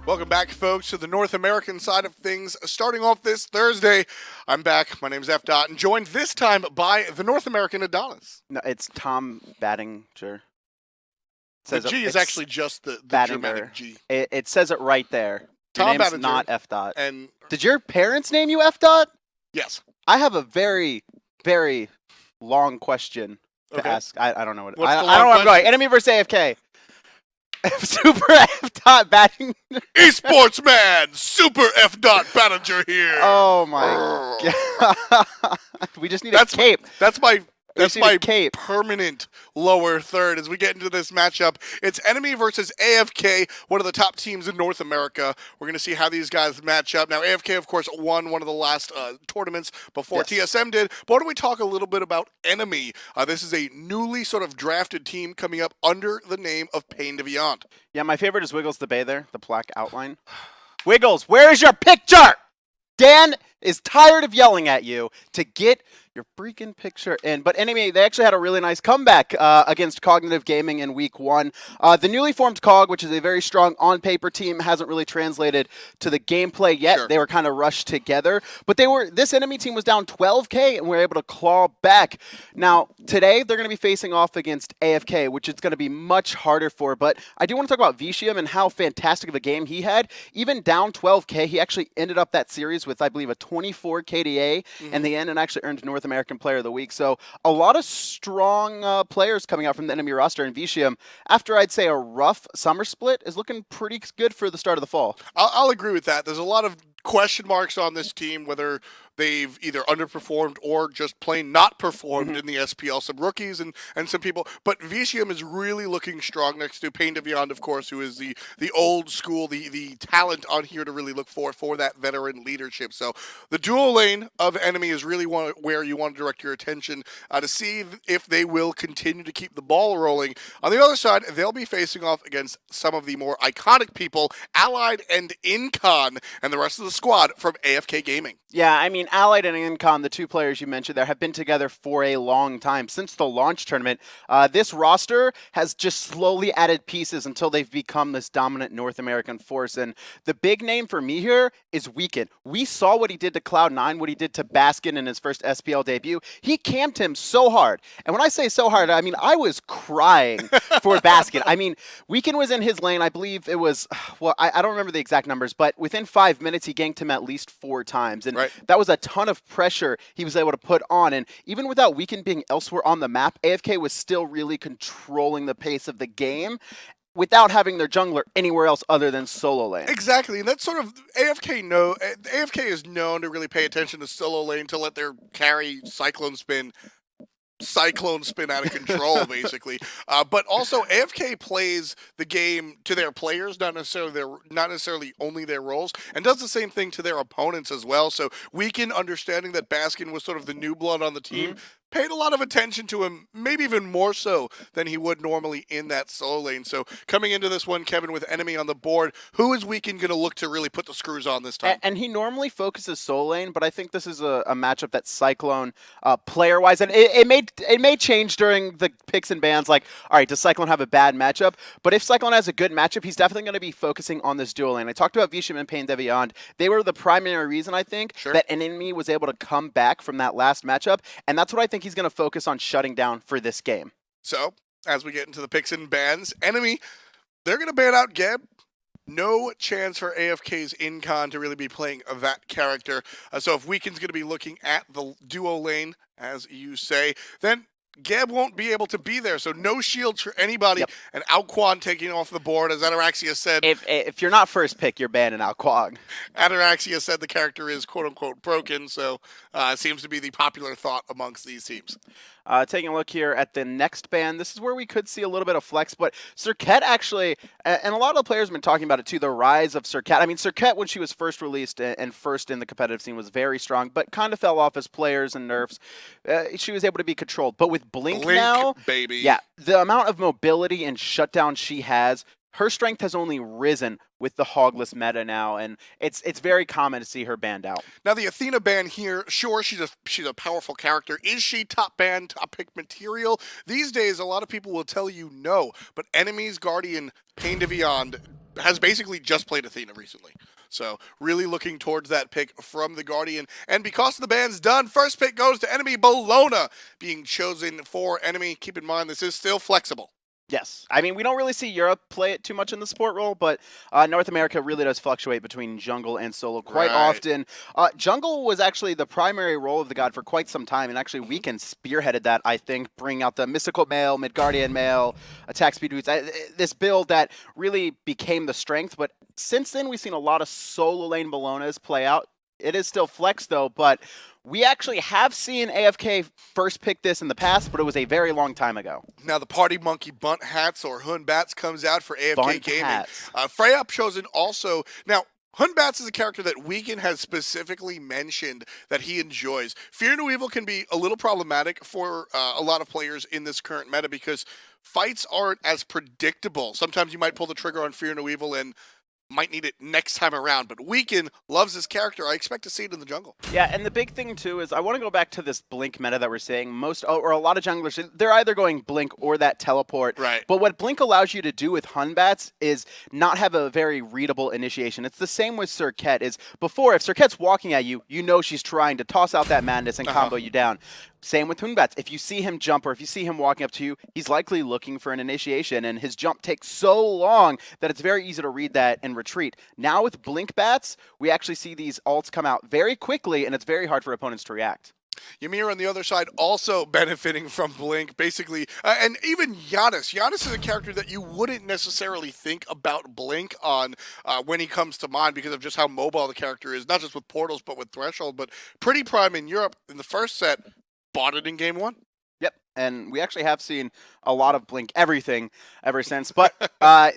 Welcome back, folks, to the North American side of things. Starting off this Thursday, I'm back. My name's F. Dot, and joined this time by the North American Adonis. No, it's Tom Battinger. The G is actually just the Germanic G. It says it right there. Tom Your name's Battinger, not F. Dot. And did your parents name you F. Dot? yes. I have a very, very long question to ask. I don't know what. I don't know where I'm going. Enemy versus AFK. Super F. Dot Battinger. Esports man, Super F. Dot Battinger here. Oh my god. We just need a cape. That's my cape. Permanent lower third as we get into this matchup. It's Enemy versus AFK, one of the top teams in North America. We're going to see how these guys match up. Now, AFK, of course, won one of the last tournaments before TSM did. But why don't we talk a little bit about Enemy? This is a newly sort of drafted team coming up under the name of Pain to Beyond. Yeah, my favorite is Wiggles the Bather, the black outline. Wiggles, where is your picture? Dan is tired of yelling at you to get your freaking picture in. But anyway, they actually had a really nice comeback against Cognitive Gaming in Week 1. The newly formed COG, which is a very strong on-paper team, hasn't really translated to the gameplay yet. Sure. They were kind of rushed together. But this enemy team was down 12K and were able to claw back. Now, today, they're going to be facing off against AFK, which is going to be much harder for. But I do want to talk about Vicium and how fantastic of a game he had. Even down 12K, he actually ended up that series with, I believe, a 24 KDA in the end and actually earned North American Player of the Week. So a lot of strong players coming out from the enemy roster, and Vicium, after I'd say a rough summer split, is looking pretty good for the start of the fall. I'll agree with that. There's a lot of question marks on this team, whether they've either underperformed or just plain not performed in the SPL. Some rookies and some people. But Vicium is really looking strong next to Pain to Beyond, of course, who is the old school, the talent on here to really look for that veteran leadership. So the dual lane of Enemy is really where you want to direct your attention to see if they will continue to keep the ball rolling. On the other side, they'll be facing off against some of the more iconic people, Allied and Incon, and the rest of the squad from AFK Gaming. Yeah, I mean, Allied and Incon, the two players you mentioned there, have been together for a long time. Since the launch tournament, this roster has just slowly added pieces until they've become this dominant North American force. And the big name for me here is Weekend. We saw what he did to Cloud9, what he did to Baskin in his first SPL debut. He camped him so hard. And when I say so hard, I mean, I was crying for Baskin. I mean, Weekend was in his lane. I believe it was, well, I don't remember the exact numbers, but within 5 minutes, he ganked him at least 4 times. And that was a ton of pressure he was able to put on. And even without Weekend being elsewhere on the map, AFK was still really controlling the pace of the game without having their jungler anywhere else other than solo lane. Exactly, and that's sort of AFK is known to really pay attention to solo lane, to let their carry Cyclone spin out of control, basically. But also, AFK plays the game to their players, not necessarily only their roles, and does the same thing to their opponents as well. So Weekend, understanding that Baskin was sort of the new blood on the team, paid a lot of attention to him, maybe even more so than he would normally in that solo lane. So coming into this one, Kevin, with Enemy on the board, who is Weekend going to look to really put the screws on this time? And he normally focuses solo lane, but I think this is a matchup that Cyclone, player-wise, and it may change during the picks and bans, like, all right, does Cyclone have a bad matchup? But if Cyclone has a good matchup, he's definitely going to be focusing on this dual lane. I talked about Vicium and Pain to Beyond. They were the primary reason, I think, that Enemy was able to come back from that last matchup, and that's what I think he's going to focus on shutting down for this game. So, as we get into the picks and bans, Enemy, they're going to ban out Geb. No chance for AFK's Incon to really be playing that character. So if Weekend's going to be looking at the duo lane, as you say, then Geb won't be able to be there, so no shields for anybody, and Alquan taking off the board, as Ataraxia said. If you're not first pick, you're banning Alquan. Ataraxia said the character is quote-unquote broken, so it seems to be the popular thought amongst these teams. Taking a look here at the next ban, this is where we could see a little bit of flex, but Serket actually, and a lot of the players have been talking about it too, the rise of Serket. I mean, Serket, when she was first released and first in the competitive scene, was very strong, but kind of fell off as players and nerfs. She was able to be controlled. But with Blink now, baby. Yeah, the amount of mobility and shutdown she has, her strength has only risen with the hogless meta now, and it's very common to see her banned out. Now the Athena ban here, sure, she's a powerful character. Is she top ban, top pick material? These days, a lot of people will tell you no, but Enemy's Guardian, Pain to Beyond, has basically just played Athena recently. So really looking towards that pick from the Guardian. And because the ban's done, first pick goes to enemy Bellona being chosen for enemy. Keep in mind, this is still flexible. Yes. I mean, we don't really see Europe play it too much in the support role, but North America really does fluctuate between jungle and solo quite often. Jungle was actually the primary role of the god for quite some time, and actually Weekend spearheaded that, I think, bringing out the Mystical Mail, Midgardian Mail, attack speed boots, this build that really became the strength, but since then we've seen a lot of solo lane Bellonas play out. It is still flex, though, but we actually have seen AFK first pick this in the past, but it was a very long time ago. Now the Party Monkey Bunt Hats or Hun Batz comes out for AFK Bunt Gaming. hats. Freya chosen also. Now, Hun Batz is a character that Weekend has specifically mentioned that he enjoys. Fear No Evil can be a little problematic for a lot of players in this current meta because fights aren't as predictable. Sometimes you might pull the trigger on Fear No Evil and might need it next time around, but Weekend loves this character. I expect to see it in the jungle. Yeah, and the big thing too is I want to go back to this Blink meta that we're seeing. Most or a lot of junglers, they're either going Blink or that teleport. Right. But what Blink allows you to do with Hun Batz is not have a very readable initiation. It's the same with Serket. Is before if Serket's walking at you, you know she's trying to toss out that madness and combo you down. Same with Hun Batz. If you see him jump or if you see him walking up to you, he's likely looking for an initiation, and his jump takes so long that it's very easy to read that and retreat. Now with Blink Bats, we actually see these ults come out very quickly, and it's very hard for opponents to react. Ymir on the other side also benefiting from Blink, basically. And even Janus. Janus is a character that you wouldn't necessarily think about Blink on when he comes to mind because of just how mobile the character is, not just with portals, but with Threshold. But pretty prime in Europe in the first set, bought it in game one. Yep, and we actually have seen a lot of Blink everything ever since. But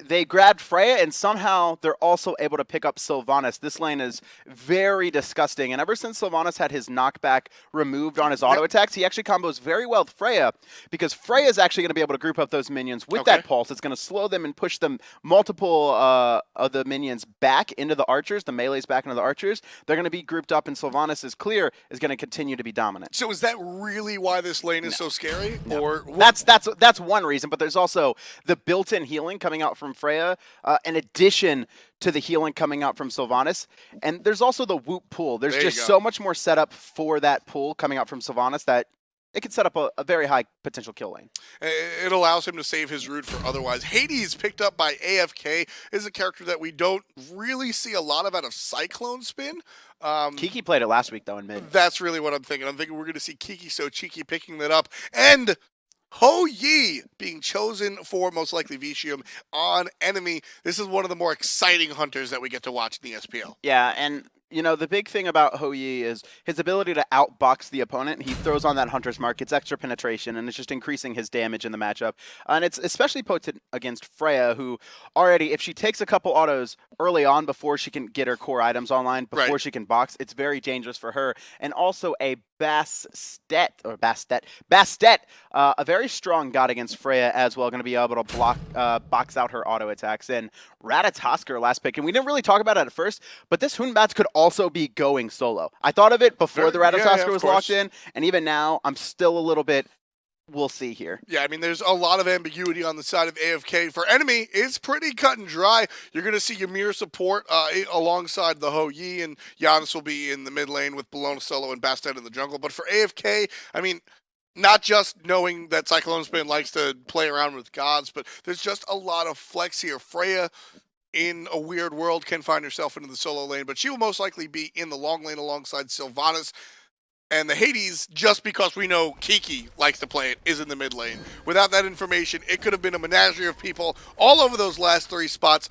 they grabbed Freya, and somehow they're also able to pick up Sylvanus. This lane is very disgusting, and ever since Sylvanus had his knockback removed on his auto attacks, he actually combos very well with Freya, because Freya is actually going to be able to group up those minions with that pulse. It's going to slow them and push them multiple of the minions back into the archers, the melees back into the archers. They're going to be grouped up, and Sylvanus is clear, is going to continue to be dominant. So is that really why this lane is so scary? No. Or that's one reason, but there's also the built-in healing coming out from Freya, in addition to the healing coming out from Sylvanus. And there's also the Whoop pool. There's just so much more setup for that pool coming out from Sylvanus that it could set up a very high potential kill lane. It allows him to save his root for otherwise. Hades, picked up by AFK, is a character that we don't really see a lot of out of Cyclone Spin. Kiki played it last week, though, in mid. That's really what I'm thinking. I'm thinking we're going to see Kiki So Cheeky picking that up. And Ho Yi being chosen for most likely Vitium on enemy. This is one of the more exciting hunters that we get to watch in the SPL. Yeah, and you know, the big thing about Ho Yi is his ability to outbox the opponent. He throws on that Hunter's Mark, gets extra penetration, and it's just increasing his damage in the matchup. And it's especially potent against Freya, who already, if she takes a couple autos early on before she can get her core items online, before she can box, it's very dangerous for her. And also a Bastet, a very strong god against Freya as well, going to be able to box out her auto attacks. And Ratatoskr last pick, and we didn't really talk about it at first, but this Hun Batz could also be going solo. I thought of it before the Ratatoskr was locked in, and even now, I'm still a little bit, we'll see here. Yeah, I mean, there's a lot of ambiguity on the side of AFK. For enemy, it's pretty cut and dry. You're going to see Ymir support alongside the Ho Yi, and Janus will be in the mid lane with Bellona solo and Bastet in the jungle. But for AFK, I mean, not just knowing that Cyclone Spin likes to play around with gods, but there's just a lot of flex here. Freya, in a weird world, can find herself into the solo lane, but she will most likely be in the long lane alongside Sylvanus. And the Hades, just because we know Kiki likes to play it, is in the mid lane. Without that information, it could have been a menagerie of people all over those last three spots.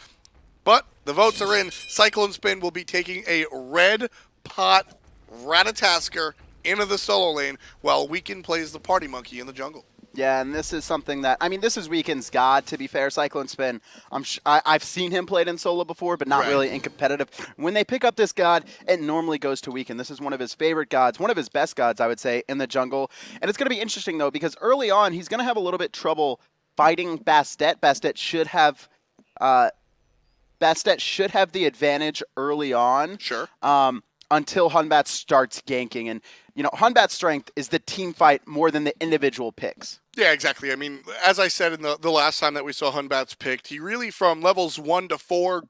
But the votes are in. Cyclone Spin will be taking a red pot Ratatoskr into the solo lane, while Weekend plays the Party Monkey in the jungle. Yeah, and this is something that, I mean, this is Weekend's god, to be fair. Cyclone Spin, I've seen him played in solo before, but not really in competitive. When they pick up this god, it normally goes to Weekend. This is one of his favorite gods, one of his best gods, I would say, in the jungle. And it's going to be interesting, though, because early on, he's going to have a little bit trouble fighting Bastet. Bastet should have the advantage early on. Sure. Until Hun Batz starts ganking. And, you know, Hun Batz's strength is the team fight more than the individual picks. Yeah, exactly. I mean, as I said in the last time that we saw Batz picked, he really from levels 1 to 4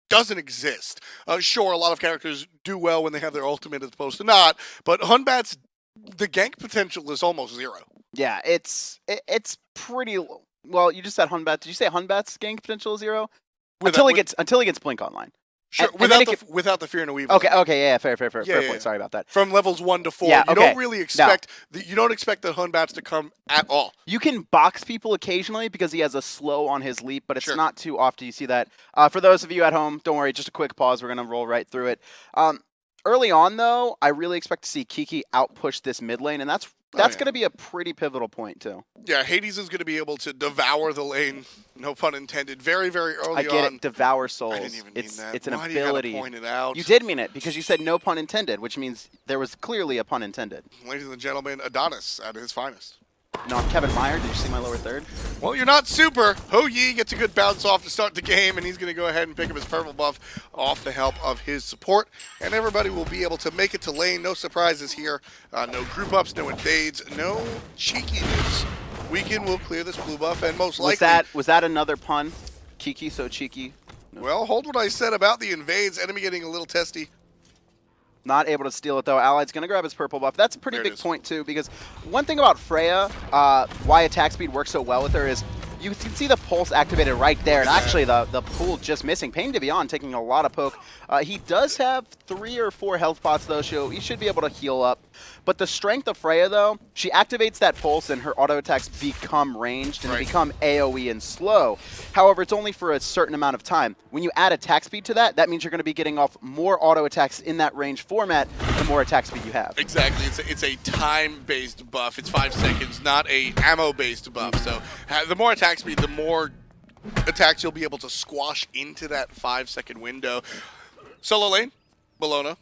doesn't exist. Sure, a lot of characters do well when they have their ultimate as opposed to not, but Batz, the gank potential is almost zero. Yeah, it's pretty well. You just said Hunbat. Did you say Hunbat's gank potential is zero? Until he gets Blink online. Sure, And without the fear and a weevil. Okay, yeah, fair point. Yeah. Sorry about that. From levels 1 to 4, Yeah, you okay. don't really expect you don't expect the Batz to come at all. You can box people occasionally because he has a slow on his leap, but it's not too often you see that. For those of you at home, don't worry, just a quick pause. We're gonna roll right through it. Early on, though, I really expect to see Kiki outpush this mid lane, and that's going to be a pretty pivotal point, too. Yeah, Hades is going to be able to devour the lane, no pun intended, very, very early on. I get it, devour souls. I didn't even mean that. It's an Why ability. Do you gotta point it out? You did mean it, because you said no pun intended, which means there was clearly a pun intended. Ladies and gentlemen, Adonis at his finest. No, I'm Kevin Meyer. Did you see my lower third? Well, you're not super. Ho Yi gets a good bounce off to start the game, and he's going to go ahead and pick up his purple buff off the help of his support. And everybody will be able to make it to lane. No surprises here. No group ups, no invades, no cheekiness. Weekend will clear this blue buff, and most likely... Was that another pun? Kiki, so cheeky? No. Well, hold what I said about the invades. Enemy getting a little testy. Not able to steal it, though. Allied's going to grab his purple buff. That's a pretty big point, too, because one thing about Freya, why attack speed works so well with her is you can see the pulse activated right there, and actually the pool just missing. Pain to Beyond taking a lot of poke. He does have 3 or 4 health pots, though, so he should be able to heal up. But the strength of Freya, though, she activates that pulse and her auto attacks become ranged and become AoE and slow. However, it's only for a certain amount of time. When you add attack speed to that, that means you're going to be getting off more auto attacks in that range format the more attack speed you have. Exactly. It's a time-based buff. It's 5 seconds, not a ammo-based buff. So the more attack speed, the more attacks you'll be able to squash into that 5-second window. Solo lane, Bellona,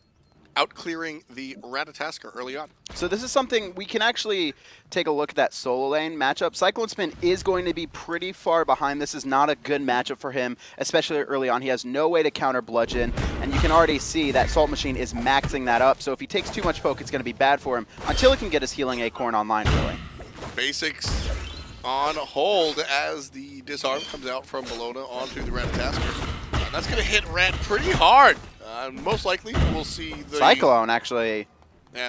out clearing the Ratatoskr early on. So this is something we can actually take a look at that solo lane matchup. Cyclone Spin is going to be pretty far behind. This is not a good matchup for him, especially early on. He has no way to counter Bludgeon, and you can already see that Salt Machine is maxing that up. So if he takes too much poke, it's going to be bad for him until he can get his Healing Acorn online, really. Basics on hold as the disarm comes out from Bellona onto the Ratatoskr. That's going to hit Rat pretty hard. Most likely, we'll see the... Cyclone actually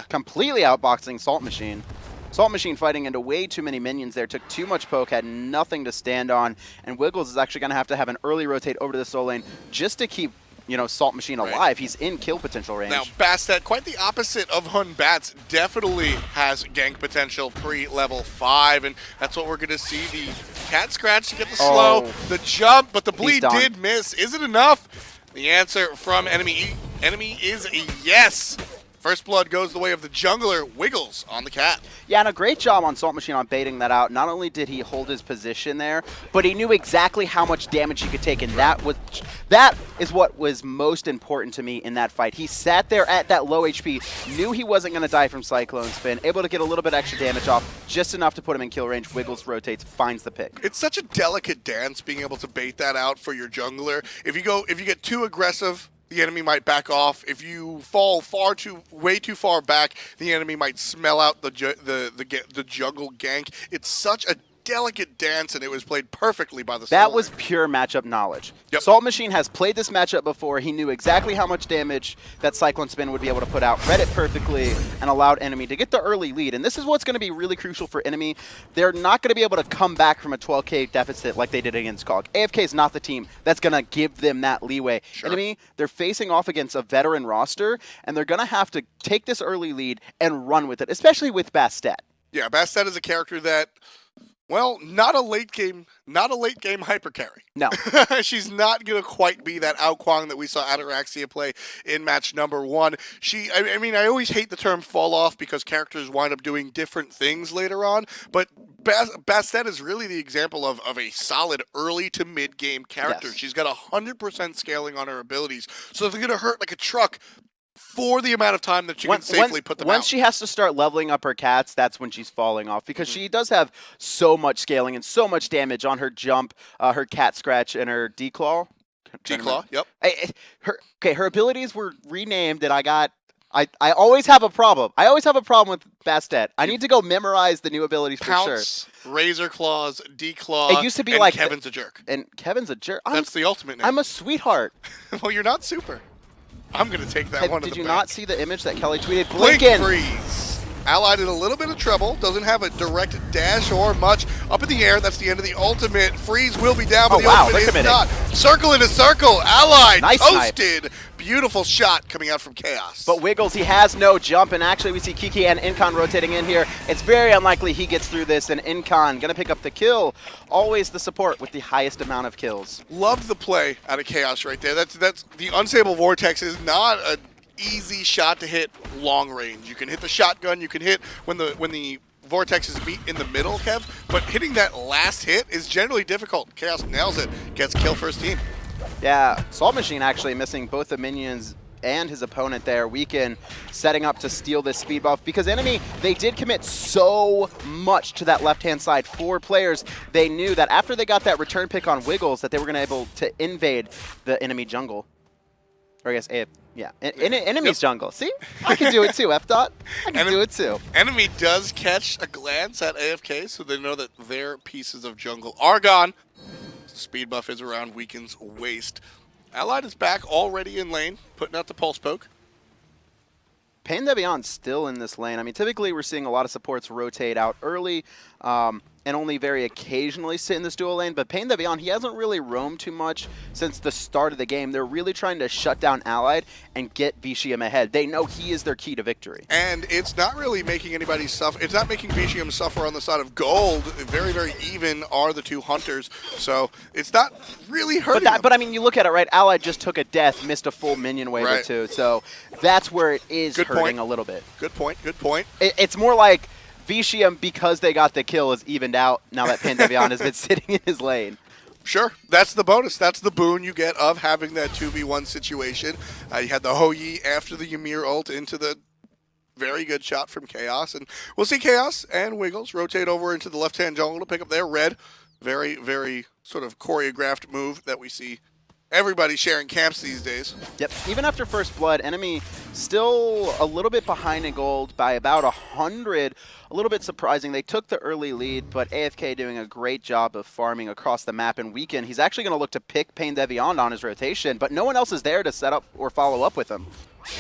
completely outboxing Salt Machine. Salt Machine fighting into way too many minions there, took too much poke, had nothing to stand on, and Wiggles is actually going to have an early rotate over to the solo lane just to keep, you know, Salt Machine alive. He's in kill potential range. Now, Bastet, quite the opposite of Batz, definitely has gank potential pre-level 5, and that's what we're going to see. The cat scratch to get the slow, the jump, but the bleed did miss. Is it enough? The answer from enemy is a yes. First blood goes the way of the jungler. Wiggles on the cat. Yeah, and a great job on Salt Machine on baiting that out. Not only did he hold his position there, but he knew exactly how much damage he could take, and that is what was most important to me in that fight. He sat there at that low HP, knew he wasn't going to die from Cyclone Spin, able to get a little bit extra damage off, just enough to put him in kill range. Wiggles rotates, finds the pick. It's such a delicate dance being able to bait that out for your jungler. If you get too aggressive, the enemy might back off. If you fall way too far back, the enemy might smell out the jungle gank. It's such a delicate dance, and it was played perfectly by the That was pure matchup knowledge. Yep. Salt Machine has played this matchup before. He knew exactly how much damage that Cyclone Spin would be able to put out, read it perfectly, and allowed enemy to get the early lead. And this is what's going to be really crucial for enemy. They're not going to be able to come back from a 12K deficit like they did against Cog. AFK is not the team that's going to give them that leeway. Sure. Enemy, they're facing off against a veteran roster, and they're going to have to take this early lead and run with it, especially with Bastet. Yeah, Bastet is a character that... Well, not a late game hyper carry. No. She's not going to quite be that Ao that we saw Ataraxia play in match number 1. I mean, I always hate the term fall off because characters wind up doing different things later on, but Bastet is really the example of a solid early to mid game character. Yes. She's got 100% scaling on her abilities, so they're going to hurt like a truck for the amount of time that she can safely put them out. Once she has to start leveling up her cats, that's when she's falling off, because she does have so much scaling and so much damage on her jump, her cat scratch, and her declaw. Declaw, yep. Her abilities were renamed, and I got I always have a problem. I always have a problem with Bastet. I need to go memorize the new abilities for sure. Pounce, Razor Claws, Declaw. It used to be and like Kevin's a jerk. And Kevin's a jerk. That's the ultimate name. I'm a sweetheart. Well, you're not super. I'm going to take that one to the Did you bank. not see the image that Kelly tweeted? Blink Blinkin'. freeze. Allied in a little bit of trouble. Doesn't have a direct dash or much. Up in the air. That's the end of the ultimate. Freeze will be down, but the ultimate is not. Circle into circle. Allied Nice toasted. Snipe. Beautiful shot coming out from Chaos. But Wiggles, he has no jump, and actually we see Kiki and Incon rotating in here. It's very unlikely he gets through this, and Incon gonna pick up the kill. Always the support with the highest amount of kills. Loved the play out of Chaos right there. That's the unstable vortex is not a easy shot to hit long range. You can hit the shotgun, you can hit when the vortexes meet in the middle, Kev, but hitting that last hit is generally difficult. Chaos nails it, gets kill first team. Yeah, Salt Machine actually missing both the minions and his opponent there. Weekend setting up to steal this speed buff because enemy, they did commit so much to that left-hand side. 4 players, they knew that after they got that return pick on Wiggles that they were going to be able to invade the enemy jungle. Or I guess, enemy's jungle. See? I can do it too, F-Dot. I can do it too. Enemy does catch a glance at AFK, so they know that their pieces of jungle are gone. Speed buff is around Weekend's waist. Allied is back already in lane, putting out the pulse poke. Pain de Beyond's still in this lane. I mean, typically we're seeing a lot of supports rotate out early and only very occasionally sit in this dual lane, but Pain de Beyond, he hasn't really roamed too much since the start of the game. They're really trying to shut down Allied and get Vicium ahead. They know he is their key to victory. And it's not really making anybody suffer. It's not making Vicium suffer on the side of gold. Very, very even are the two hunters, so it's not really hurting them. But I mean, you look at it, right? Allied just took a death, missed a full minion wave or two, so that's where it is hurting a little bit. Good point, good point. It's more like Vicium, because they got the kill, is evened out now that Pain de Beyond has been sitting in his lane. Sure, that's the bonus. That's the boon you get of having that 2v1 situation. You had the Ho-Yi after the Ymir ult into the very good shot from Chaos. And we'll see Chaos and Wiggles rotate over into the left-hand jungle to pick up their red. Very, very sort of choreographed move that we see everybody sharing camps these days. Yep, even after first blood, enemy still a little bit behind in gold by about 100. A little bit surprising. They took the early lead, but AFK doing a great job of farming across the map. And Weekend, he's actually going to look to pick Pain de Beyond on his rotation, but no one else is there to set up or follow up with him.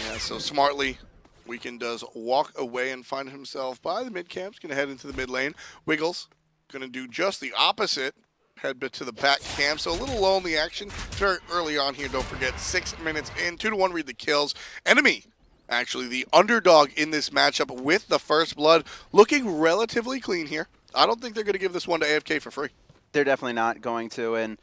Yeah, so smartly, Weekend does walk away and find himself by the mid camp. He's going to head into the mid lane. Wiggles going to do just the opposite. Head to the back camp, so a little lonely action very early on here. Don't forget, 6 minutes in, 2-1 read the kills. Enemy, actually the underdog in this matchup with the first blood, looking relatively clean here. I don't think they're going to give this one to AFK for free. They're definitely not going to, and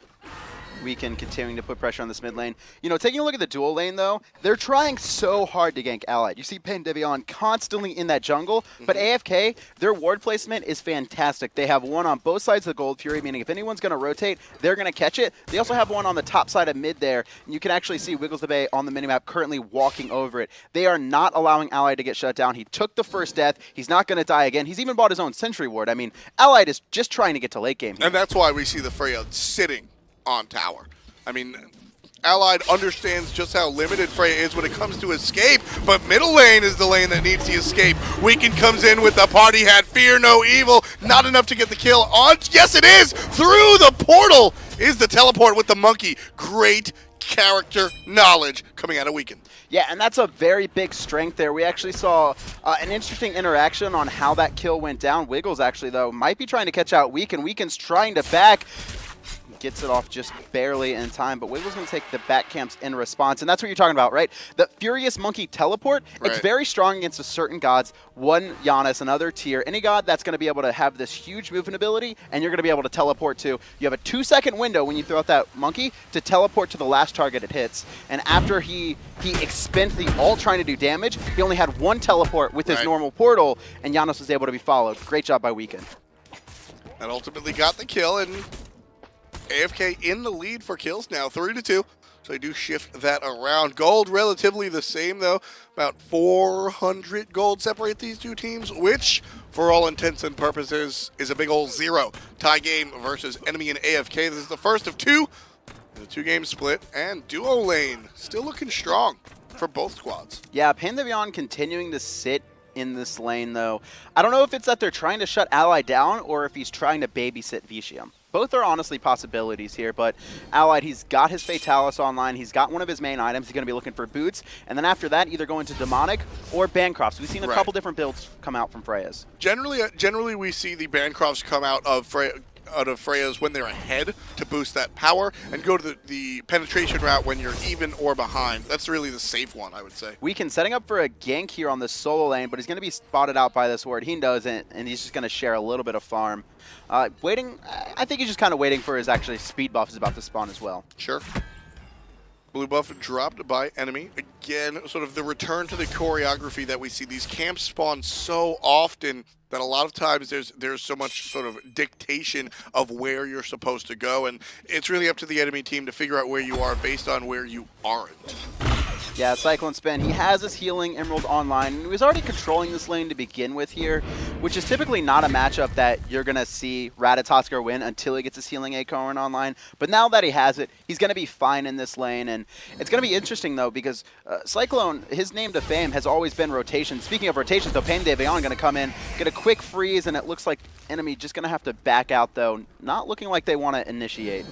Weekend continuing to put pressure on this mid lane. You know, taking a look at the dual lane, though, they're trying so hard to gank Allied. You see Pain de Beyond constantly in that jungle, but AFK, their ward placement is fantastic. They have one on both sides of the Gold Fury, meaning if anyone's going to rotate, they're going to catch it. They also have one on the top side of mid there, and you can actually see Wiggles the Bay on the minimap currently walking over it. They are not allowing Allied to get shut down. He took the first death. He's not going to die again. He's even bought his own Sentry Ward. I mean, Allied is just trying to get to late game here. And that's why we see the Freya sitting on tower. I mean, Allied understands just how limited Freya is when it comes to escape, but middle lane is the lane that needs the escape. Weekend comes in with the party hat, fear no evil, not enough to get the kill on. Yes, it is! Through the portal is the teleport with the monkey. Great character knowledge coming out of Weekend. Yeah, and that's a very big strength there. We actually saw an interesting interaction on how that kill went down. Wiggles, actually, though, might be trying to catch out Weekend. Weekend's trying to back. Gets it off just barely in time, but Wiggles going to take the back camps in response, and that's what you're talking about, right? The Furious Monkey teleport, it's very strong against a certain gods. One Janus, another tier, any god that's going to be able to have this huge movement ability, and you're going to be able to teleport to. You have a 2-second window when you throw out that monkey to teleport to the last target it hits, and after he expends the ult trying to do damage, he only had one teleport with his normal portal, and Janus was able to be followed. Great job by Weekend. And ultimately got the kill, and AFK in the lead for kills now, 3-2. So they do shift that around. Gold relatively the same though. About 400 gold separate these two teams, which for all intents and purposes is a big old 0. Tie game versus enemy and AFK. This is the first of 2. The 2-game split, and duo lane still looking strong for both squads. Yeah, Pantheon continuing to sit in this lane, though. I don't know if it's that they're trying to shut Ally down or if he's trying to babysit Vicium. Both are honestly possibilities here, but Allied, he's got his Fatalis online, he's got one of his main items, he's going to be looking for boots, and then after that, either going to Demonic or Bancrofts. We've seen a couple different builds come out from Freya's. Generally, we see the Bancrofts come out of Freya's when they're ahead to boost that power, and go to the penetration route when you're even or behind. That's really the safe one, I would say. Weekend setting up for a gank here on the solo lane, but he's going to be spotted out by this ward. He knows it, and he's just going to share a little bit of farm. Waiting, I think he's just kind of waiting for his actually speed buff is about to spawn as well. Sure. Blue buff dropped by enemy. Again, sort of the return to the choreography that we see. These camps spawn so often that a lot of times there's so much sort of dictation of where you're supposed to go, and it's really up to the enemy team to figure out where you are based on where you aren't. Yeah, Cyclone Spin, he has his healing Emerald online, and he was already controlling this lane to begin with here, which is typically not a matchup that you're going to see Ratatoskr win until he gets his healing Acorn online. But now that he has it, he's going to be fine in this lane, and it's going to be interesting, though, because Cyclone, his name to fame has always been rotation. Speaking of rotations, though, Pain de Veillon going to come in, get a quick freeze, and it looks like enemy just going to have to back out, though. Not looking like they want to initiate.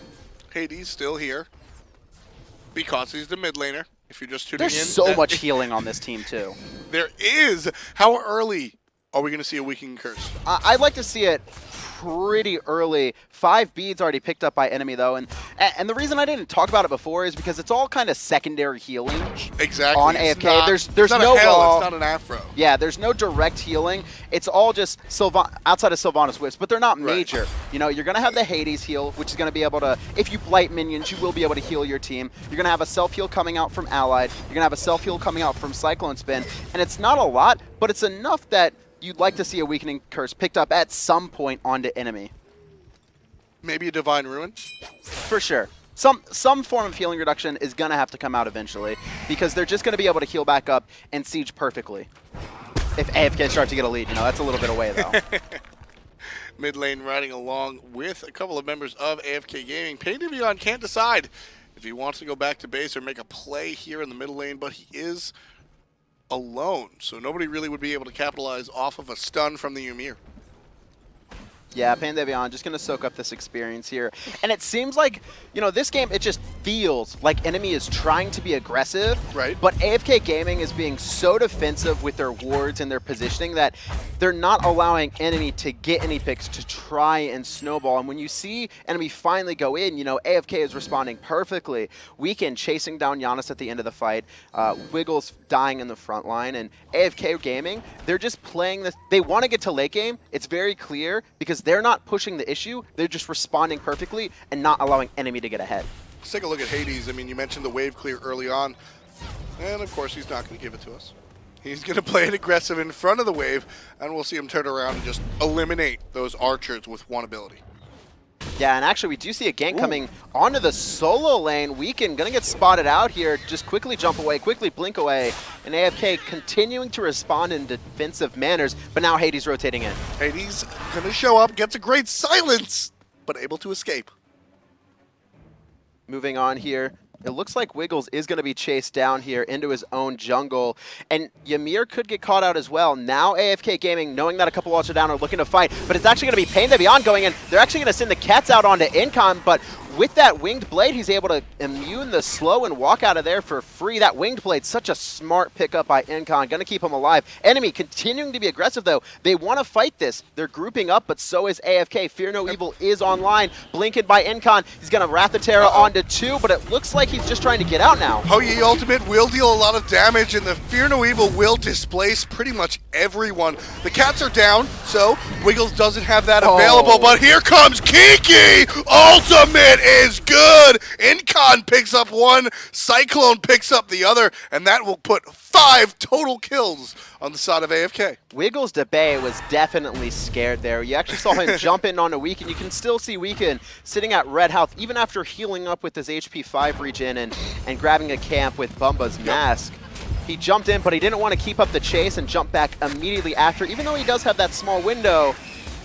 Hades still here because he's the mid laner. If you're just tuning in. There's so much healing on this team, too. There is. How early are we going to see a weakening curse? I'd like to see it pretty early. 5 beads already picked up by enemy, though. And the reason I didn't talk about it before is because it's all kind of secondary healing. Exactly. On it's AFK. Not, there's not no raw. It's not an afro. Yeah, there's no direct healing. It's all just outside of Sylvanus whips, but they're not major. Right. You know, you're going to have the Hades heal, which is going to be able to, if you blight minions, you will be able to heal your team. You're going to have a self-heal coming out from Allied. You're going to have a self-heal coming out from Cyclone Spin. And it's not a lot, but it's enough that you'd like to see a weakening curse picked up at some point onto enemy. Maybe a Divine Ruin? For sure. Some form of healing reduction is going to have to come out eventually, because they're just going to be able to heal back up and siege perfectly. If AFK start to get a lead, you know, that's a little bit away, though. Mid lane riding along with a couple of members of AFK Gaming. Pain de Veillon can't decide if he wants to go back to base or make a play here in the middle lane, but he is alone, so nobody really would be able to capitalize off of a stun from the Ymir. Yeah, Pain de Veillon just going to soak up this experience here. And it seems like, you know, this game, it just feels like enemy is trying to be aggressive. Right. But AFK Gaming is being so defensive with their wards and their positioning that they're not allowing enemy to get any picks to try and snowball. And when you see enemy finally go in, you know, AFK is responding perfectly. Weekend chasing down Janus at the end of the fight. Wiggles dying in the front line. And AFK Gaming, they're just playing this. They want to get to late game. It's very clear because they're not pushing the issue. They're just responding perfectly and not allowing enemy to get ahead. Let's take a look at Hades. I mean, you mentioned the wave clear early on. And, of course, he's not going to give it to us. He's going to play it aggressive in front of the wave, and we'll see him turn around and just eliminate those archers with one ability. Yeah, and actually we do see a gank coming onto the solo lane. Weekend gonna get spotted out here. Just quickly jump away, quickly blink away. And AFK continuing to respond in defensive manners, but now Hades rotating in. Hades gonna show up, gets a great silence, but able to escape. Moving on here. It looks like Wiggles is going to be chased down here into his own jungle. And Ymir could get caught out as well. Now AFK Gaming, knowing that a couple walls are down, are looking to fight. But it's actually going to be Pain de Veillon going in. They're actually going to send the cats out onto Incon, but with that Winged Blade, he's able to immune the slow and walk out of there for free. That Winged Blade, such a smart pickup by Incon. Going to keep him alive. Enemy continuing to be aggressive, though. They want to fight this. They're grouping up, but so is AFK. Fear No Evil is online. Blinking by Incon. He's going to Wrath the Terra onto 2, but it looks like he's just trying to get out now. Hou-Yi ultimate will deal a lot of damage, and the Fear No Evil will displace pretty much everyone. The cats are down, so Wiggles doesn't have that available, but here comes Kiki! Ultimate is good! Incon picks up one, Cyclone picks up the other, and that will put 5 total kills on the side of AFK. Wiggles de Bay was definitely scared there. You actually saw him jump in on a Weekend. You can still see Weekend sitting at red health, even after healing up with his HP 5 regen and grabbing a camp with Bumba's mask. He jumped in, but he didn't want to keep up the chase and jump back immediately after, even though he does have that small window.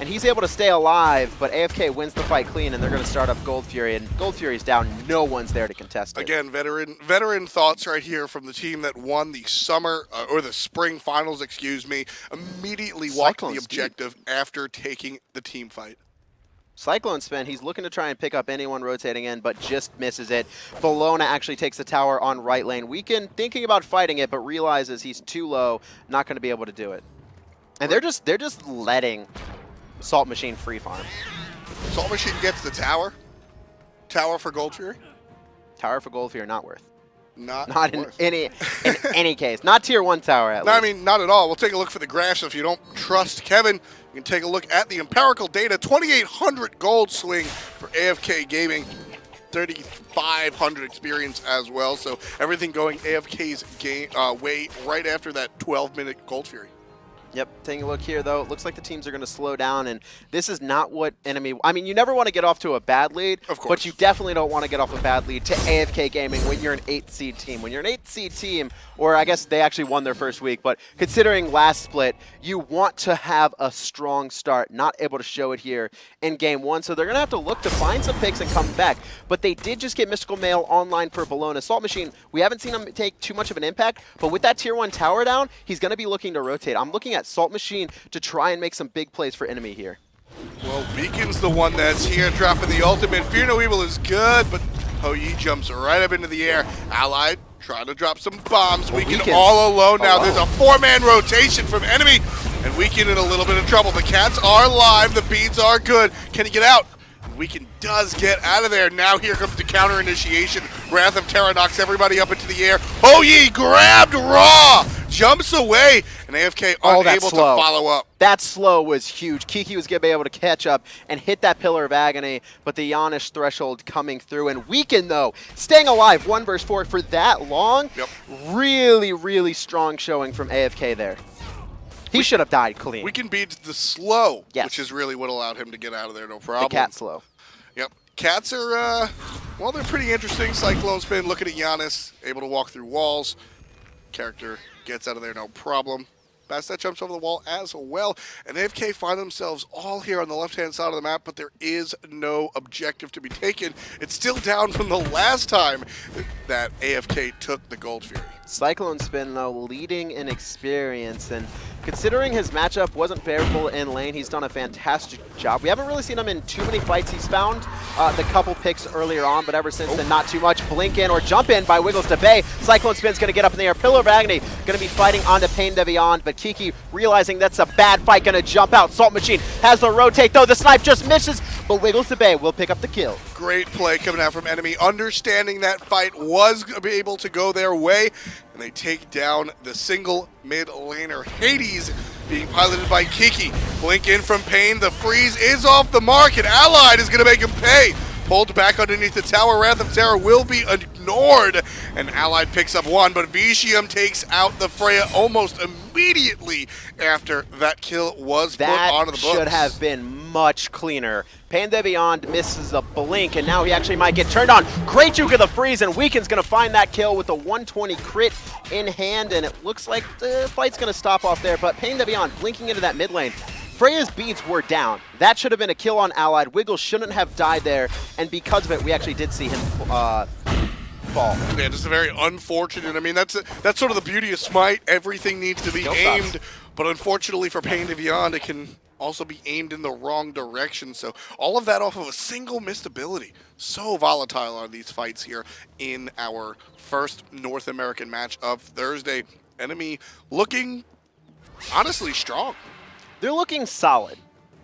and he's able to stay alive, but AFK wins the fight clean, and they're going to start up Gold Fury, and Gold Fury's down. No one's there to contest it. Again, veteran thoughts right here from the team that won the summer or the spring finals, excuse me. Immediately walked the objective after taking the team fight. Cyclone Spin, he's looking to try and pick up anyone rotating in, but just misses it. Bellona actually takes the tower on right lane. Weekend thinking about fighting it, but realizes he's too low, not going to be able to do it. And they're just letting Salt Machine free farm. Salt Machine gets the tower. Tower for Gold Fury? Tower for Gold Fury, not worth. Not worth. in any case. Not tier 1 tower at least. I mean, not at all. We'll take a look for the graphs. If you don't trust Kevin, you can take a look at the empirical data. 2,800 gold swing for AFK Gaming. 3,500 experience as well. So everything going AFK's way right after that 12-minute Gold Fury. Yep, taking a look here, though, it looks like the teams are going to slow down, and this is not what enemy... I mean, you never want to get off to a bad lead, of course, but you definitely don't want to get off a bad lead to AFK Gaming when you're an 8-seed team. When you're an 8-seed team, or I guess they actually won their first week, but considering last split, you want to have a strong start, not able to show it here in Game 1, so they're going to have to look to find some picks and come back. But they did just get Mystical Mail online for Bellona. Salt Machine, we haven't seen him take too much of an impact, but with that tier 1 tower down, he's going to be looking to rotate. I'm looking at Salt Machine to try and make some big plays for enemy here. Well, Beacon's the one that's here dropping the ultimate. Fear No Evil is good, but Ho-Yi jumps right up into the air. Allied trying to drop some bombs. Weekend all alone now. There's a 4-man rotation from enemy, and Weekend in a little bit of trouble. The cats are live. The beads are good. Can he get out? Weekend does get out of there. Now here comes the counter initiation. Wrath of Terra knocks everybody up into the air. Ho-Yi grabbed Raw, jumps away, and AFK unable to follow up. That slow was huge. Kiki was going to be able to catch up and hit that Pillar of Agony, but the Janus threshold coming through. And Weekend, though, staying alive 1 versus 4 for that long. Yep. Really, really strong showing from AFK there. He should have died clean. Weekend beats the slow, yes, which is really what allowed him to get out of there, no problem. The cat slow. Yep. Cats are, well, they're pretty interesting. Cyclone Spin, looking at Janus, able to walk through walls. Character gets out of there, no problem. Bastet jumps over the wall as well. And AFK find themselves all here on the left-hand side of the map, but there is no objective to be taken. It's still down from the last time that AFK took the Gold Fury. Cyclone Spin, though, leading in experience, and considering his matchup wasn't favorable in lane, he's done a fantastic job. We haven't really seen him in too many fights. He's found the couple picks earlier on, but ever since then, not too much. Blink in or jump in by Wiggles to Bay. Cyclone Spin's going to get up in the air. Pillar of Agony going to be fighting onto Pain de Beyond, but Kiki, realizing that's a bad fight, going to jump out. Salt Machine has the rotate, though. The snipe just misses, but Wiggles to Bay will pick up the kill. Great play coming out from enemy, understanding that fight was able to go their way, and they take down the single mid laner. Hades being piloted by Kiki. Blink in from Pain. The freeze is off the mark, and Allied is going to make him pay. Pulled back underneath the tower. Wrath of Terra will be ignored, and Allied picks up 1, but Vicium takes out the Freya almost immediately after that kill was put onto the books. That should have been much cleaner. Pain de Beyond misses a blink, and now he actually might get turned on. Great juke of the freeze, and Weekend's going to find that kill with a 120 crit in hand, and it looks like the fight's going to stop off there, but Pain de Beyond blinking into that mid lane. Freya's beads were down. That should have been a kill on Allied. Wiggles shouldn't have died there, and because of it, we actually did see him fall. Yeah, just a very unfortunate. I mean, that's sort of the beauty of Smite. Everything needs to be aimed, but unfortunately for Pain de Beyond, it can also be aimed in the wrong direction. So all of that off of a single missed ability. So volatile are these fights here in our first North American match of Thursday. Enemy looking honestly strong. They're looking solid.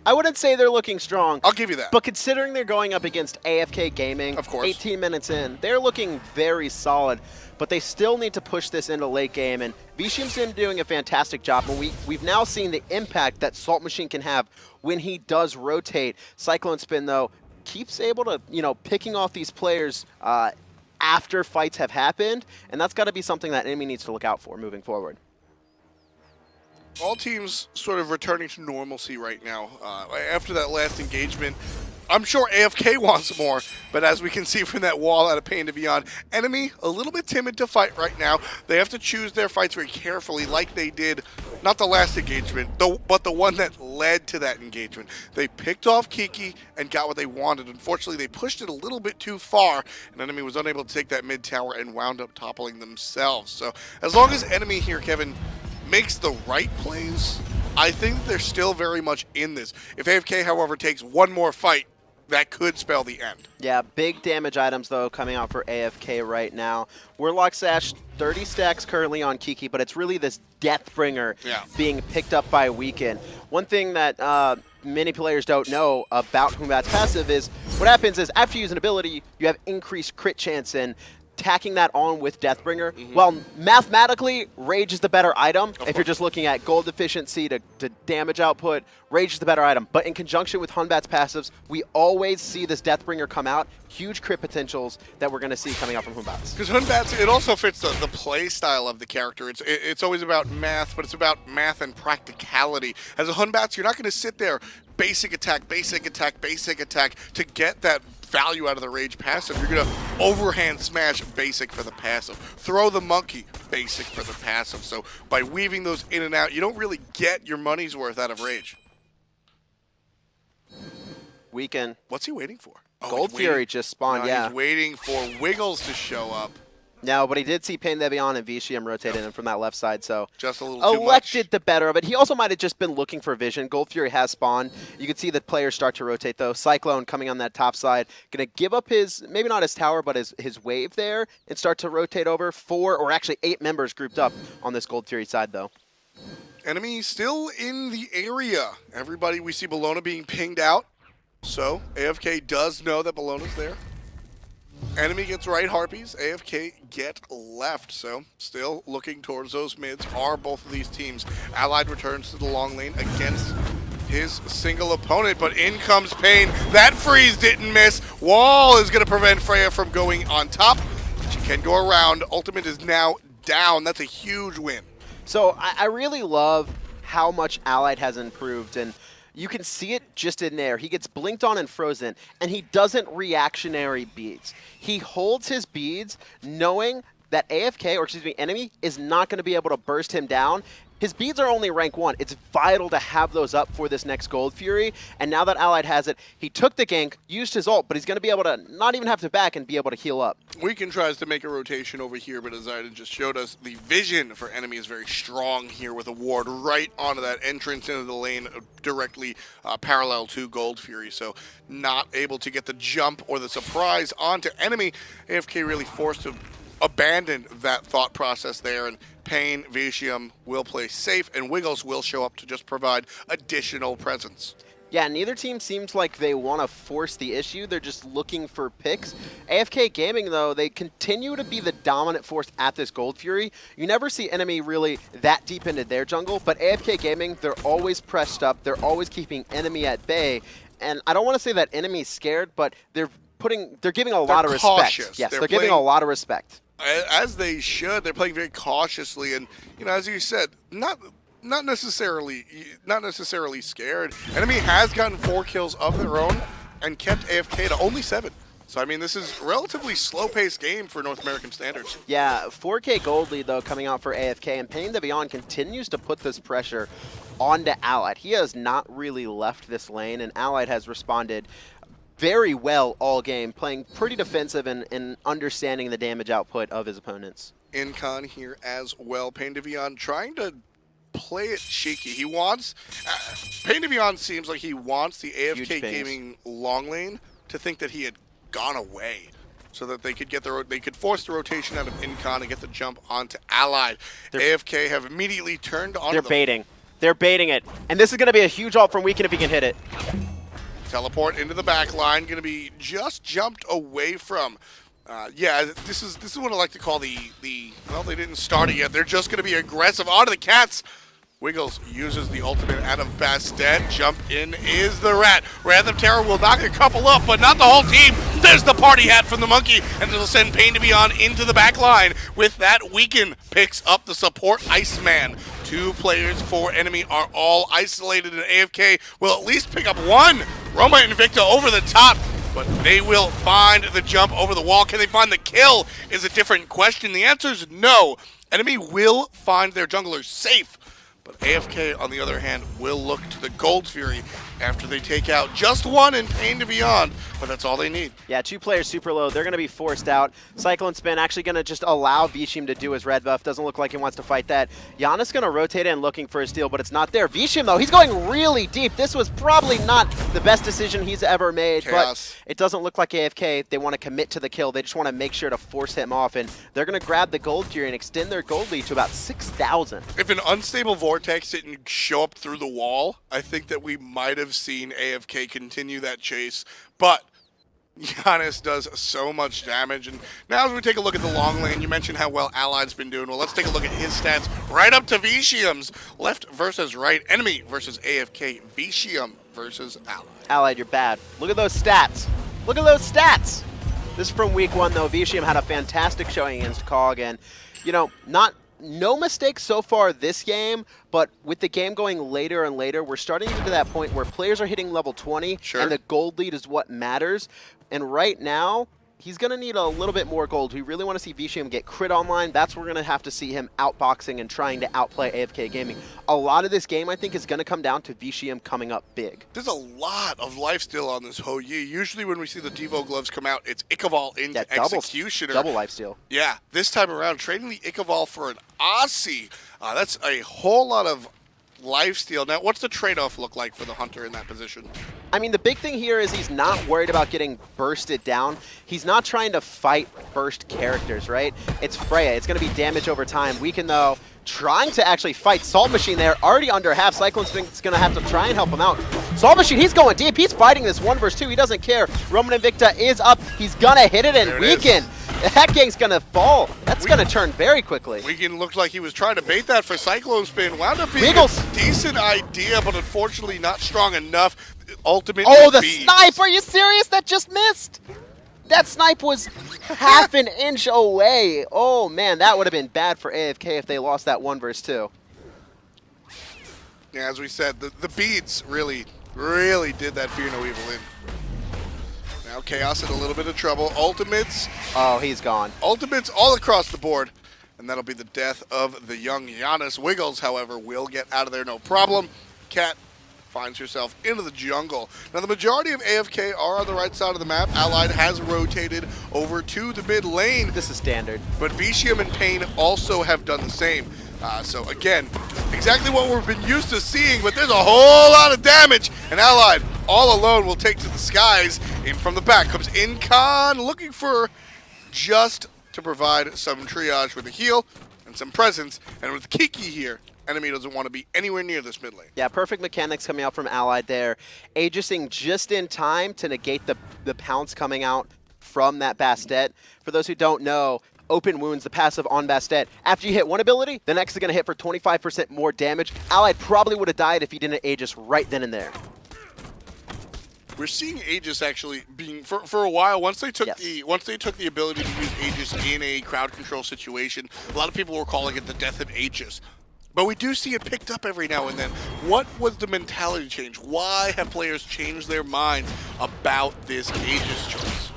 I wouldn't say they're looking strong. I'll give you that. But considering they're going up against AFK Gaming, of course, 18 minutes in, they're looking very solid. But they still need to push this into late game. And Vicium's been doing a fantastic job. And we've now seen the impact that Salt Machine can have when he does rotate. Cyclone Spin, though, keeps able to, picking off these players after fights have happened. And that's got to be something that enemy needs to look out for moving forward. All teams sort of returning to normalcy right now. After that last engagement, I'm sure AFK wants more, but as we can see from that wall out of Pain de Beyond, enemy a little bit timid to fight right now. They have to choose their fights very carefully like they did not the last engagement, but the one that led to that engagement. They picked off Kiki and got what they wanted. Unfortunately, they pushed it a little bit too far, and enemy was unable to take that mid tower and wound up toppling themselves. So as long as enemy here, Kevin, makes the right plays, I think they're still very much in this. If AFK, however, takes one more fight, that could spell the end. Yeah, big damage items, though, coming out for AFK right now. Warlock Sash, 30 stacks currently on Kiki, but it's really this Deathbringer being picked up by Weekend. One thing that many players don't know about Humbat's passive is what happens is after you use an ability, you have increased crit chance, and tacking that on with Deathbringer, well, mathematically, Rage is the better item. If you're just looking at gold efficiency to damage output, Rage is the better item. But in conjunction with Hunbat's passives, we always see this Deathbringer come out. Huge crit potentials that we're going to see coming out from Hunbat's. Because Hunbat's, it also fits the play style of the character. It's always about math, but it's about math and practicality. As a Hunbat's, you're not going to sit there basic attack, basic attack, basic attack to get that value out of the Rage passive. You're going to overhand smash basic for the passive. Throw the monkey basic for the passive. So by weaving those in and out, you don't really get your money's worth out of Rage. Weekend. What's he waiting for? Oh, Gold Fury just spawned, yeah. He's waiting for Wiggles to show up. No, but he did see Pain Devion and Vicium rotating him from that left side, so just a little too much. Elected the better of it. He also might have just been looking for vision. Gold Fury has spawned. You can see the players start to rotate, though. Cyclone coming on that top side. Going to give up his, maybe not his tower, but his wave there and start to rotate over. 4 or actually 8 members grouped up on this Gold Fury side, though. Enemy still in the area. Everybody, we see Bellona being pinged out. So AFK does know that Bellona's there. Enemy gets right harpies, AFK get left, so still looking towards those mids are both of these teams. Allied returns to the long lane against his single opponent, but in comes Pain. That freeze didn't miss. Wall is going to prevent Freya from going on top. She can go around. Ultimate is now down. That's a huge win. So I really love how much Allied has improved, and you can see it just in there. He gets blinked on and frozen, and he doesn't reactionary beads. He holds his beads knowing that AFK, or excuse me, enemy, is not going to be able to burst him down. His beads are only rank 1. It's vital to have those up for this next Gold Fury, and now that Allied has it, he took the gank, used his ult, but he's going to be able to not even have to back and be able to heal up. Weekend tries to make a rotation over here, but as Zayden just showed us, the vision for enemy is very strong here with a ward right onto that entrance into the lane directly parallel to Gold Fury, so not able to get the jump or the surprise onto enemy. AFK really forced to abandon that thought process there, and Pain, Vicium will play safe, and Wiggles will show up to just provide additional presence. Yeah, neither team seems like they want to force the issue. They're just looking for picks. AFK Gaming, though, they continue to be the dominant force at this Gold Fury. You never see enemy really that deep into their jungle, but AFK Gaming, they're always pressed up. They're always keeping enemy at bay. And I don't want to say that enemy's scared, but they're giving a lot of respect. Yes, they're giving a lot of respect. As they should. They're playing very cautiously, and as you said, not necessarily scared. Enemy has gotten 4 kills of their own and kept AFK to only 7. So I mean, this is a relatively slow-paced game for North American standards. Yeah, 4K gold lead though coming out for AFK, and Pain Devion continues to put this pressure onto Allied. He has not really left this lane, and Allied has responded very well all game, playing pretty defensive and understanding the damage output of his opponents. Incon here as well. Pain Devion trying to play it cheeky. He wants... Pain Devion seems like he wants the AFK Gaming long lane to think that he had gone away, so that they could get they could force the rotation out of Incon and get the jump onto Allied. AFK have immediately turned on. They're baiting. They're baiting it, and this is going to be a huge ult from Weekend if he can hit it. Teleport into the back line, going to be just jumped away from. Yeah, this is what I like to call the well, they didn't start it yet. They're just going to be aggressive onto the cats. Wiggles uses the ultimate out of Bastet. Jump in is the Rat. Wrath of Terror will knock a couple up, but not the whole team. There's the party hat from the monkey, and it'll send Pain Devion into the back line. With that, Weekend picks up the support Iceman. 2 players for enemy are all isolated, and AFK will at least pick up 1. Roma and Invicta over the top, but they will find the jump over the wall. Can they find the kill is a different question. The answer is no. Enemy will find their junglers safe, But AFK, on the other hand, will look to the Gold Fury after they take out just one in Pain to Beyond, but that's all they need. Yeah, 2 players super low. They're going to be forced out. Cyclone Spin actually going to just allow Vishim to do his red buff. Doesn't look like he wants to fight that. Janus going to rotate in looking for a steal, but it's not there. Vishim, though, he's going really deep. This was probably not the best decision he's ever made, Chaos. but it doesn't look like AFK. They want to commit to the kill. They just want to make sure to force him off, and they're going to grab the Gold Fury and extend their gold lead to about 6,000. If an unstable vortex didn't show up through the wall, I think that we might have seen AFK continue that chase, but Janus does so much damage. And now as we take a look at the long lane, you mentioned how well Allied's been doing. Well, let's take a look at his stats right up to Vishium's. Left versus right, enemy versus AFK, Vishium versus Allied. Allied, you're bad. Look at those stats. Look at those stats. This is from week 1, though. Vishium had a fantastic showing against Cog, and, you know, no mistakes so far this game, but with the game going later and later, we're starting to get to that point where players are hitting level 20, and the gold lead is what matters. And right now, he's going to need a little bit more gold. We really want to see Vishium get crit online. That's where we're going to have to see him outboxing and trying to outplay AFK Gaming. A lot of this game, I think, is going to come down to Vishium coming up big. There's a lot of lifesteal on this Ho Yi. Usually when we see the Devo gloves come out, it's Ikaval into Executioner. Double lifesteal. Yeah, this time around, trading the Ikaval for an Aussie. That's a whole lot of lifesteal. Now, what's the trade-off look like for the Hunter in that position? I mean, the big thing here is he's not worried about getting bursted down. He's not trying to fight burst characters, right? It's Freya. It's going to be damage over time. Weaken, though, trying to actually fight Salt Machine there. Already under half. Cyclone Spin's going to have to try and help him out. Salt Machine, he's going deep. He's fighting this 1 versus 2. He doesn't care. Roman Invicta is up. He's going to hit it and weaken. That gang's going to fall. That's going to turn very quickly. Weaken looked like he was trying to bait that for Cyclone Spin. Wound up being a decent idea, but unfortunately not strong enough. Ultimate. Oh, the snipe! Are you serious? That just missed. That snipe was half an inch away. Oh, man, that would have been bad for AFK if they lost that 1 versus 2. Yeah, as we said, the beads really did that Fear No Evil in. Now Chaos in a little bit of trouble. Ultimates. Oh, he's gone. Ultimates all across the board. And that'll be the death of the young Janus. Wiggles, however, will get out of there no problem. Cat finds herself into the jungle. Now, the majority of AFK are on the right side of the map. Allied has rotated over to the mid lane. This is standard. But Vishium and Pain also have done the same. So, again, exactly what we've been used to seeing, but there's a whole lot of damage. And Allied, all alone, will take to the skies. In from the back comes Incon, looking for just to provide some triage with a heal and some presence. And with Kiki here, enemy doesn't want to be anywhere near this mid lane. Yeah, perfect mechanics coming out from Allied there. Aegising just in time to negate the pounce coming out from that Bastet. For those who don't know, Open Wounds, the passive on Bastet. After you hit one ability, the next is going to hit for 25% more damage. Allied probably would have died if he didn't Aegis right then and there. We're seeing Aegis actually being for a while. Once they took the ability to use Aegis in a crowd control situation, a lot of people were calling it the death of Aegis. But we do see it picked up every now and then. What was the mentality change? Why have players changed their minds about this Aegis choice?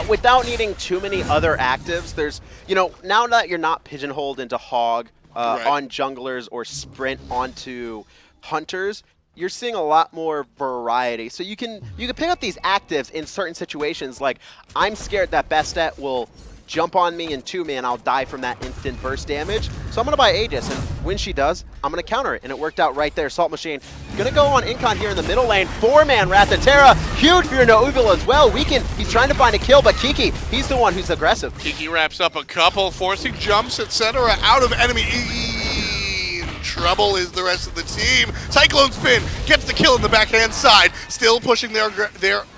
Without needing too many other actives, there's, you know, now that you're not pigeonholed into Hog on junglers or Sprint onto Hunters, you're seeing a lot more variety. So you can pick up these actives in certain situations, like I'm scared that Bastet will jump on me and 2-me and I'll die from that instant burst damage. So I'm going to buy Aegis, and when she does, I'm going to counter it. And it worked out right there. Salt Machine going to go on Incon here in the middle lane. 4-man Ratatoskr. Huge Fear No Evil as well. Weaken, he's trying to find a kill, but Kiki, he's the one who's aggressive. Kiki wraps up a couple, forcing jumps, etc. out of enemy. Trouble is the rest of the team. Cyclone Spin gets the kill in the backhand side. Still pushing their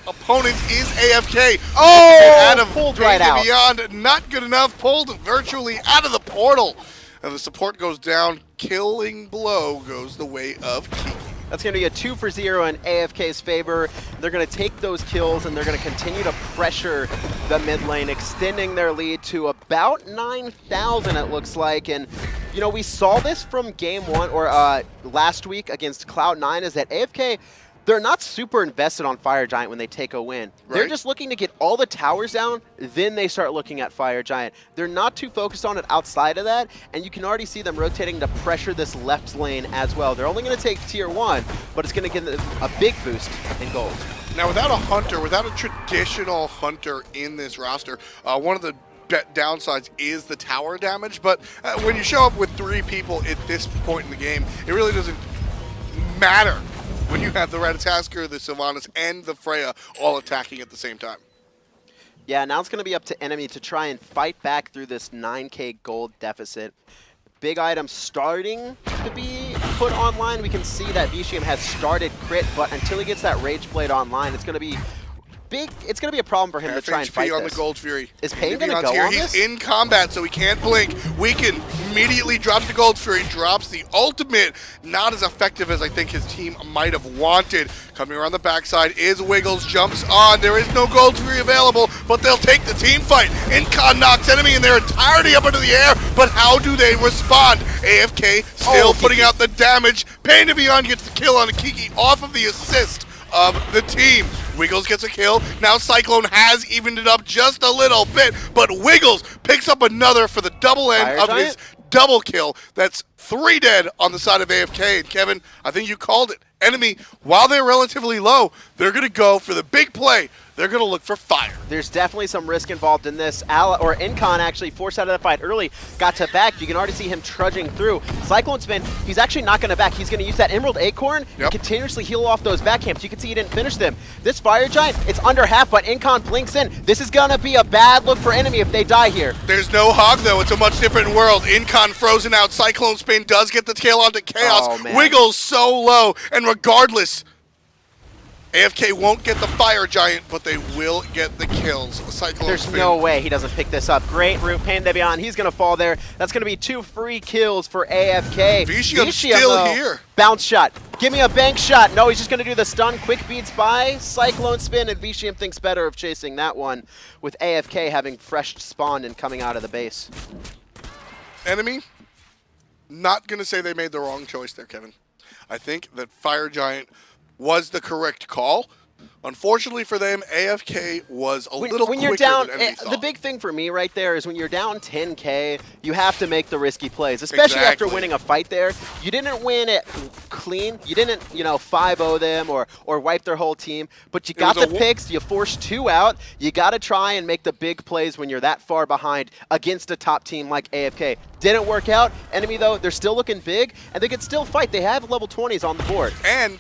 opponent is AFK. Oh, out of pulled right out. Beyond, not good enough. Pulled virtually out of the portal. And the support goes down. Killing blow goes the way of Kiki. That's going to be a 2-for-0 in AFK's favor. They're going to take those kills, and they're going to continue to pressure the mid lane, extending their lead to about 9,000, it looks like. And, you know, we saw this from game 1, or last week against Cloud9, is that AFK, they're not super invested on Fire Giant when they take a win. They're just looking to get all the towers down, then they start looking at Fire Giant. They're not too focused on it outside of that, and you can already see them rotating to pressure this left lane as well. They're only going to take tier 1, but it's going to give them a big boost in gold. Now, without a hunter, without a traditional hunter in this roster, one of the downsides is the tower damage, but when you show up with 3 people at this point in the game, it really doesn't matter when you have the Ratatoskr, the Sylvanus, and the Freya all attacking at the same time. Yeah, now it's going to be up to enemy to try and fight back through this 9k gold deficit. Big item starting to be put online. We can see that Vicium has started crit, but until he gets that Rage Blade online, it's going to be big. It's going to be a problem for him to try and fight on this. the Gold Fury. Is Pain going to go on this? He's in combat, so he can't blink. Weaken immediately drops the Gold Fury, drops the ultimate. Not as effective as I think his team might have wanted. Coming around the backside is Wiggles, jumps on. There is no Gold Fury available, but they'll take the team fight. Incon knocks enemy in their entirety up into the air, but how do they respond? AFK still putting out the damage. Pain to Beyond gets the kill on Kiki off of the assist of the team. Wiggles gets a kill. Now Cyclone has evened it up just a little bit, but Wiggles picks up another for the double end of his double kill. That's 3 dead on the side of AFK. And Kevin, I think you called it. Enemy, while they're relatively low, they're going to go for the big play. They're going to look for fire. There's definitely some risk involved in this. Incon actually forced out of the fight early, got to back. You can already see him trudging through. Cyclone Spin, he's actually not going to back. He's going to use that Emerald Acorn and continuously heal off those back camps. You can see he didn't finish them. This Fire Giant, it's under half, but Incon blinks in. This is going to be a bad look for enemy if they die here. There's no hog, though. It's a much different world. Incon frozen out. Cyclone Spin does get the tail onto Chaos. Oh, Wiggles so low, and regardless, AFK won't get the Fire Giant, but they will get the kills. Cyclone There's Spin. no way he doesn't pick this up. Great route, Pain to Beyond. He's going to fall there. That's going to be 2 free kills for AFK. Vicium's still here. Bounce shot. Give me a bank shot. No, he's just going to do the stun. Quick beats by Cyclone Spin, and Vicium thinks better of chasing that one with AFK having fresh spawned and coming out of the base. Enemy, not going to say they made the wrong choice there, Kevin. I think that Fire Giant was the correct call. Unfortunately for them, AFK was a little quicker you're down, than enemy thought. The big thing for me right there is when you're down 10k, you have to make the risky plays, especially after winning a fight there. You didn't win it clean. You didn't, 5-0 them or wipe their whole team, but you got the picks. You forced 2 out. You got to try and make the big plays when you're that far behind against a top team like AFK. Didn't work out. Enemy, though, they're still looking big, and they could still fight. They have level 20s on the board. And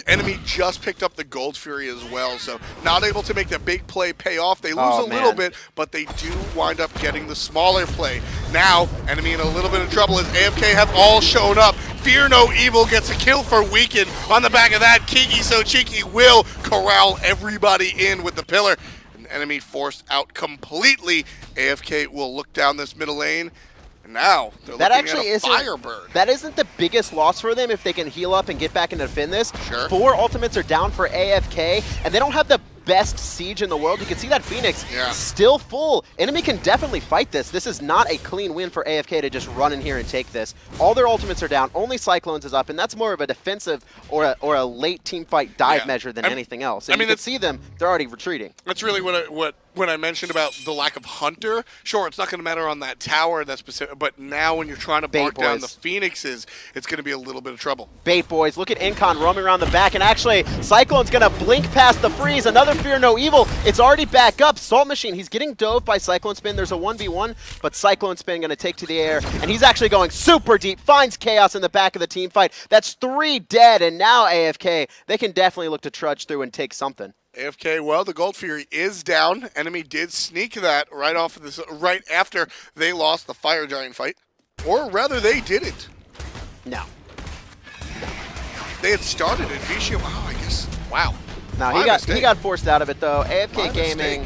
enemy just picked up the Gold Fury as well, so not able to make the big play pay off. They lose a little bit, but they do wind up getting the smaller play. Now, enemy in a little bit of trouble as AFK have all shown up. Fear No Evil gets a kill for Weaken. On the back of that, Kiki So Cheeky will corral everybody in with the pillar. An enemy forced out completely. AFK will look down this middle lane. Now, they're looking at a Firebird. That isn't the biggest loss for them if they can heal up and get back and defend this. Sure. 4 ultimates are down for AFK, and they don't have the best siege in the world. You can see that Phoenix still full. Enemy can definitely fight this. This is not a clean win for AFK to just run in here and take this. All their ultimates are down. Only Cyclones is up, and that's more of a defensive or a late team fight dive measure than anything else. And you can see them, they're already retreating. That's really when I mentioned about the lack of Hunter. Sure, it's not going to matter on that tower, that's specific, but now when you're trying to bark down the Phoenixes, it's going to be a little bit of trouble. Bait boys, look at Incon roaming around the back, and actually, Cyclone's going to blink past the freeze. Another Fear No Evil. It's already back up. Salt Machine, he's getting dove by Cyclone Spin. There's a 1v1, but Cyclone Spin going to take to the air, and he's actually going super deep. Finds Chaos in the back of the team fight. That's 3 dead, and now AFK, they can definitely look to trudge through and take something. AFK, well, the Gold Fury is down. Enemy did sneak that right off of this, right after they lost the Fire Giant fight. Or rather, they didn't. No. They had started at Vicium. Oh, I guess. Wow. No, he got forced out of it, though. AFK Gaming,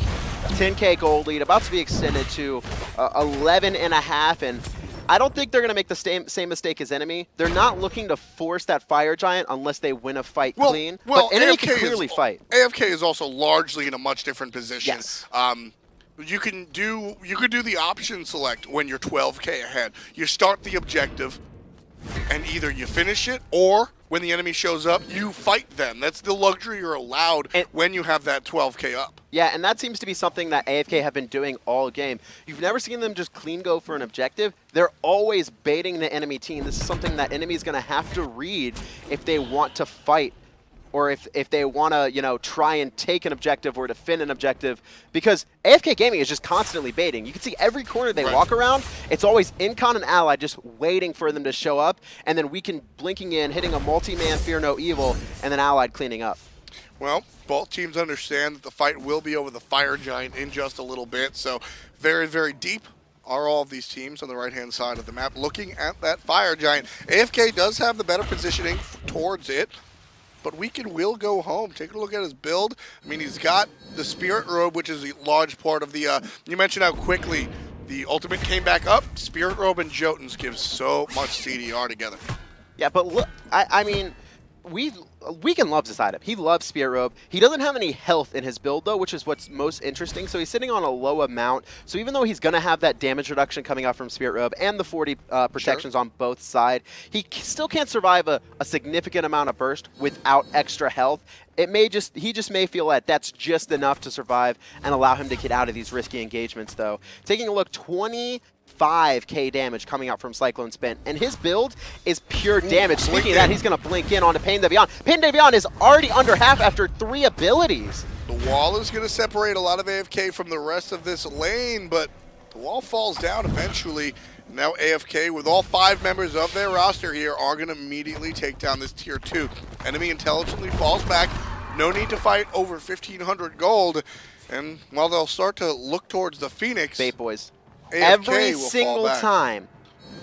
10k gold lead, about to be extended to 11.5, and I don't think they're going to make the same mistake as enemy. They're not looking to force that Fire Giant unless they win a fight clean. Well, but enemy AFK can clearly fight. AFK is also largely in a much different position. Yes. You could do the option select when you're 12k ahead. You start the objective, and either you finish it or when the enemy shows up, you fight them. That's the luxury you're allowed when you have that 12k up. Yeah, and that seems to be something that AFK have been doing all game. You've never seen them just clean go for an objective. They're always baiting the enemy team. This is something that enemy's going to have to read if they want to fight, or if they want to, you know, try and take an objective or defend an objective, because AFK Gaming is just constantly baiting. You can see every corner they walk around, it's always Incon and Ally just waiting for them to show up, and then we can blinking in, hitting a multi-man Fear No Evil, and then Allied cleaning up. Well, both teams understand that the fight will be over the Fire Giant in just a little bit, so very, very deep are all of these teams on the right-hand side of the map looking at that Fire Giant. AFK does have the better positioning towards it, but Weekend will go home. Take a look at his build. I mean, he's got the Spirit Robe, which is a large part of the, you mentioned how quickly the ultimate came back up. Spirit Robe and Jotuns give so much CDR together. Yeah, but look, I mean, Weekend loves this item. He loves Spirit Robe. He doesn't have any health in his build, though, which is what's most interesting. So he's sitting on a low amount. So even though he's going to have that damage reduction coming out from Spirit Robe and the 40 protections on both sides, he still can't survive a significant amount of burst without extra health. He just may feel that that's just enough to survive and allow him to get out of these risky engagements, though. Taking a look, 25k damage coming out from Cyclone Spin, and his build is pure damage. Speaking of that, he's going to blink in onto Pain de Beyond. Pain de Beyond is already under half after 3 abilities. The wall is going to separate a lot of AFK from the rest of this lane, but the wall falls down eventually. Now AFK, with all 5 members of their roster here, are going to immediately take down this tier 2. Enemy intelligently falls back. No need to fight over 1,500 gold. And while they'll start to look towards the Phoenix, Bait boys. AFK Every will single fall back. time.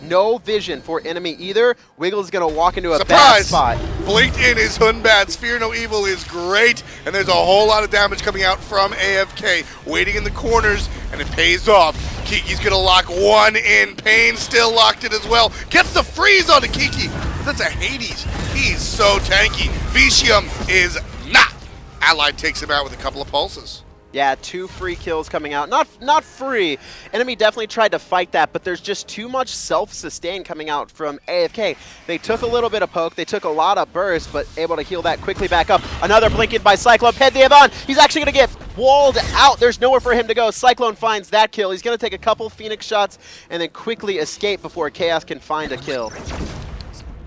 No vision for enemy either. Wiggle's going to walk into a bad Surprise! spot. Blinked in his Hunbats. Fear No Evil is great, and there's a whole lot of damage coming out from AFK. Waiting in the corners, and it pays off. Kiki's going to lock one in. Pain still locked in as well. Gets the freeze onto Kiki. That's a Hades. He's so tanky. Vicium is not. Allied takes him out with a couple of pulses. Yeah, 2 free kills coming out. Not free. Enemy definitely tried to fight that, but there's just too much self-sustain coming out from AFK. They took a little bit of poke. They took a lot of burst, but able to heal that quickly back up. Another blinking by Cyclone. Head the Avon. He's actually going to get walled out. There's nowhere for him to go. Cyclone finds that kill. He's going to take a couple Phoenix shots and then quickly escape before Chaos can find a kill.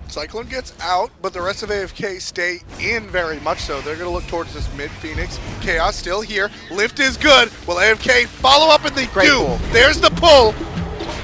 Cyclone gets out, but the rest of AFK stay in very much so. They're going to look towards this mid-Phoenix. Chaos still here. Lift is good. Will AFK follow up, and they Great do. pull. There's the pull.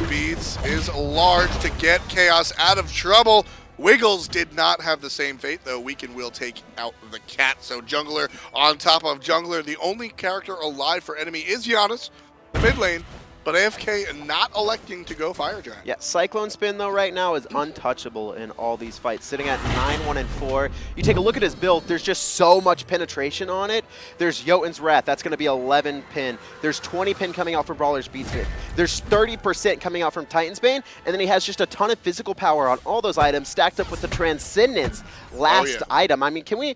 Beads is large to get Chaos out of trouble. Wiggles did not have the same fate, though. Weekend will take out the cat. So Jungler on top of Jungler. The only character alive for enemy is Janus, the mid lane. But AFK not electing to go Fire Giant. Yeah, Cyclone Spin, though, right now is untouchable in all these fights. Sitting at 9-1-4. You take a look at his build, there's just so much penetration on it. There's Jotun's Wrath, that's going to be 11 pin. There's 20 pin coming out from Brawler's Beatsmith. There's 30% coming out from Titan's Bane, and then he has just a ton of physical power on all those items, stacked up with the Transcendence last item. I mean, can we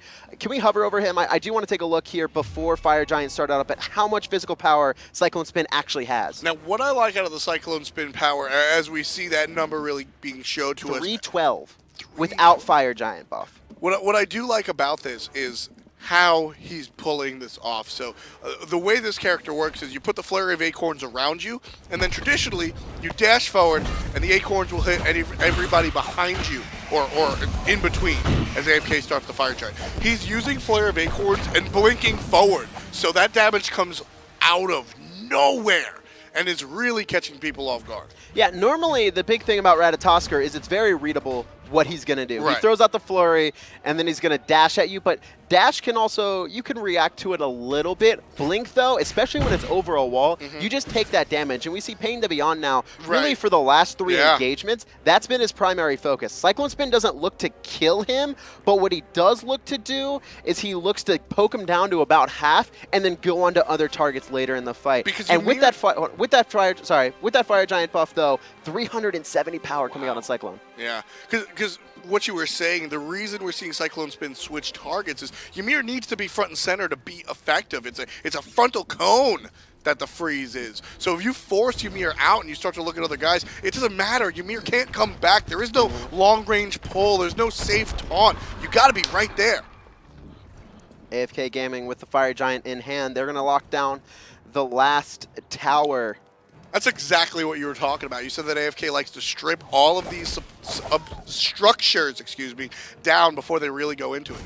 hover over him? I do want to take a look here before Fire Giant started out at how much physical power Cyclone Spin actually has. Now, what I like out of the Cyclone Spin power, as we see that number really being showed to us. 312 without Fire Giant buff. What I do like about this is how he's pulling this off. So the way this character works is you put the flurry of acorns around you, and then traditionally you dash forward, and the acorns will hit everybody behind you or in between as AFK starts the Fire Giant. He's using flurry of acorns and blinking forward, so that damage comes out of nowhere and is really catching people off guard. Yeah, normally the big thing about Ratatoskr is it's very readable what he's going to do. Right. He throws out the flurry, and then he's going to dash at you, but dash can also, you can react to it a little bit. Blink, though, especially when it's over a wall, you just take that damage, and we see Pain de Beyond now, really for the last 3 engagements, that's been his primary focus. Cyclone Spin doesn't look to kill him, but what he does look to do is he looks to poke him down to about half, and then go on to other targets later in the fight. Because and with that Fire Giant buff, though, 370 power coming out on Cyclone. Yeah, because what you were saying, the reason we're seeing Cyclone Spin switch targets is Ymir needs to be front and center to be effective. It's a frontal cone that the freeze is. So if you force Ymir out and you start to look at other guys, it doesn't matter. Ymir can't come back. There is no long-range pull. There's no safe taunt. You got to be right there. AFK Gaming with the Fire Giant in hand. They're going to lock down the last tower. That's exactly what you were talking about. You said that AFK likes to strip all of these structures, down before they really go into it.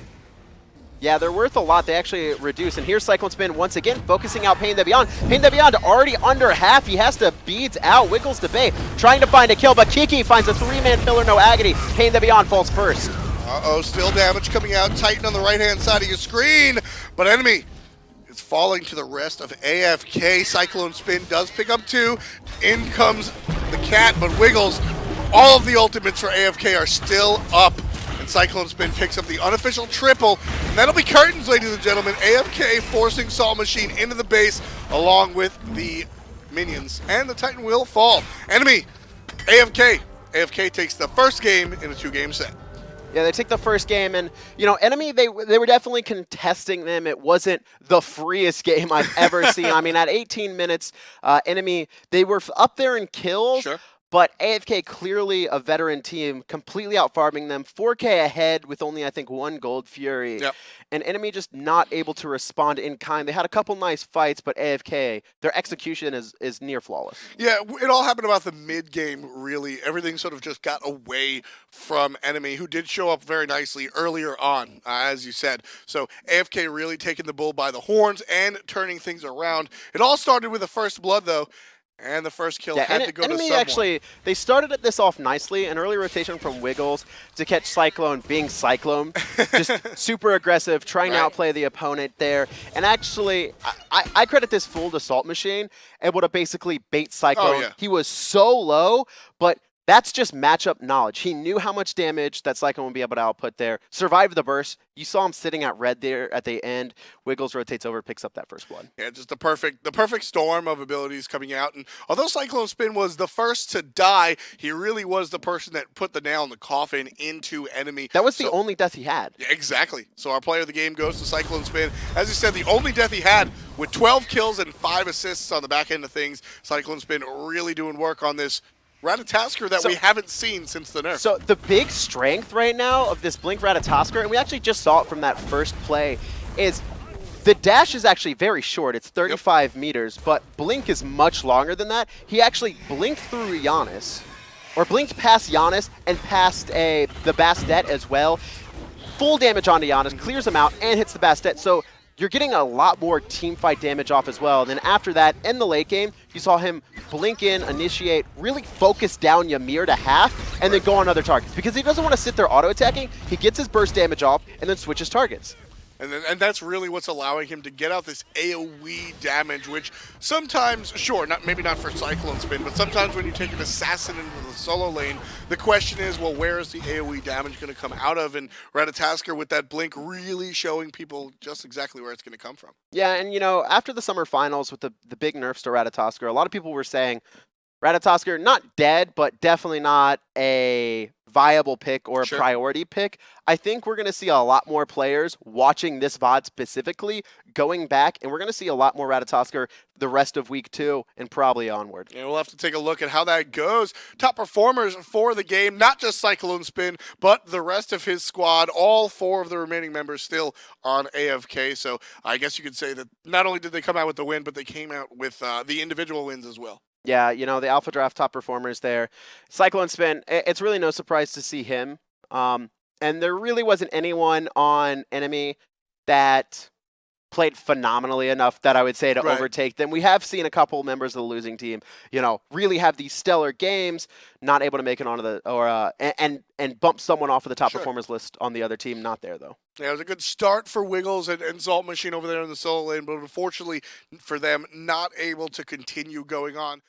Yeah, they're worth a lot. They actually reduce. And here's Cyclone Spin once again, focusing out Pain the Beyond. Pain the Beyond already under half. He has to beads out. Wiggles to Bay, trying to find a kill, but Kiki finds a 3-man pillar, no agony. Pain the Beyond falls first. Uh-oh, still damage coming out. Titan on the right-hand side of your screen. But enemy is falling to the rest of AFK. Cyclone Spin does pick up 2. In comes the cat, but Wiggles. All of the ultimates for AFK are still up. And Cyclone Spin picks up the unofficial triple. And that'll be curtains, ladies and gentlemen. AFK forcing Salt Machine into the base along with the minions. And the Titan will fall. Enemy, AFK. AFK takes the first game in a 2-game set. Yeah, they take the first game, and, you know, Enemy, they were definitely contesting them. It wasn't the freest game I've ever seen. I mean, at 18 minutes, Enemy, they were up there in kills. Sure. But AFK, clearly a veteran team, completely out-farming them. 4K ahead with only, I think, 1 Gold Fury. Yep. And Enemy just not able to respond in kind. They had a couple nice fights, but AFK, their execution is near flawless. Yeah, it all happened about the mid-game, really. Everything sort of just got away from Enemy, who did show up very nicely earlier on, as you said. So AFK really taking the bull by the horns and turning things around. It all started with the first blood, though. And the first kill had to go to someone. Enemy actually, they started this off nicely. An early rotation from Wiggles to catch Cyclone being Cyclone. Just super aggressive, trying to outplay the opponent there. And actually, I credit this fool to Salt Machine, able to basically bait Cyclone. Oh, yeah. He was so low, but that's just matchup knowledge. He knew how much damage that Cyclone would be able to output there. Survived the burst. You saw him sitting at red there at the end. Wiggles rotates over, picks up that first blood. Yeah, just the perfect storm of abilities coming out. And although Cyclone Spin was the first to die, he really was the person that put the nail in the coffin into Enemy. That was the only death he had. Yeah, exactly. So our player of the game goes to Cyclone Spin. As you said, the only death he had with 12 kills and 5 assists on the back end of things. Cyclone Spin really doing work on this Ratatoskr that we haven't seen since the nerf. So the big strength right now of this Blink Ratatoskr, and we actually just saw it from that first play, is the dash is actually very short. It's 35 meters, but Blink is much longer than that. He actually blinked through Janus, or blinked past Janus and past the Bastet as well. Full damage onto Janus, clears him out, and hits the Bastet. So you're getting a lot more team fight damage off as well. And then after that, in the late game, you saw him blink in, initiate, really focus down Ymir to half, and then go on other targets. Because he doesn't want to sit there auto-attacking, he gets his burst damage off, and then switches targets. And that's really what's allowing him to get out this AoE damage, which sometimes, sure, maybe not for Cyclone Spin, but sometimes when you take an assassin into the solo lane, the question is, well, where is the AoE damage going to come out of? And Ratatoskr with that blink really showing people just exactly where it's going to come from. Yeah, and you know, after the summer finals with the big nerfs to Ratatoskr, a lot of people were saying, Ratatoskr, not dead, but definitely not a viable pick or a priority pick. I think we're going to see a lot more players watching this VOD specifically going back, and we're going to see a lot more Ratatoskr the rest of week 2 and probably onward. Yeah, we'll have to take a look at how that goes. Top performers for the game, not just Cyclone Spin, but the rest of his squad, all 4 of the remaining members still on AFK. So I guess you could say that not only did they come out with the win, but they came out with the individual wins as well. Yeah, you know, the Alpha Draft top performers there. Cyclone Spin, it's really no surprise to see him. And there really wasn't anyone on Enemy that played phenomenally enough that I would say to overtake them. We have seen a couple members of the losing team, you know, really have these stellar games, not able to make it onto the, or and bump someone off of the top performers list on the other team. Not there though. Yeah, it was a good start for Wiggles and Salt Machine over there in the solo lane, but unfortunately for them, not able to continue going on.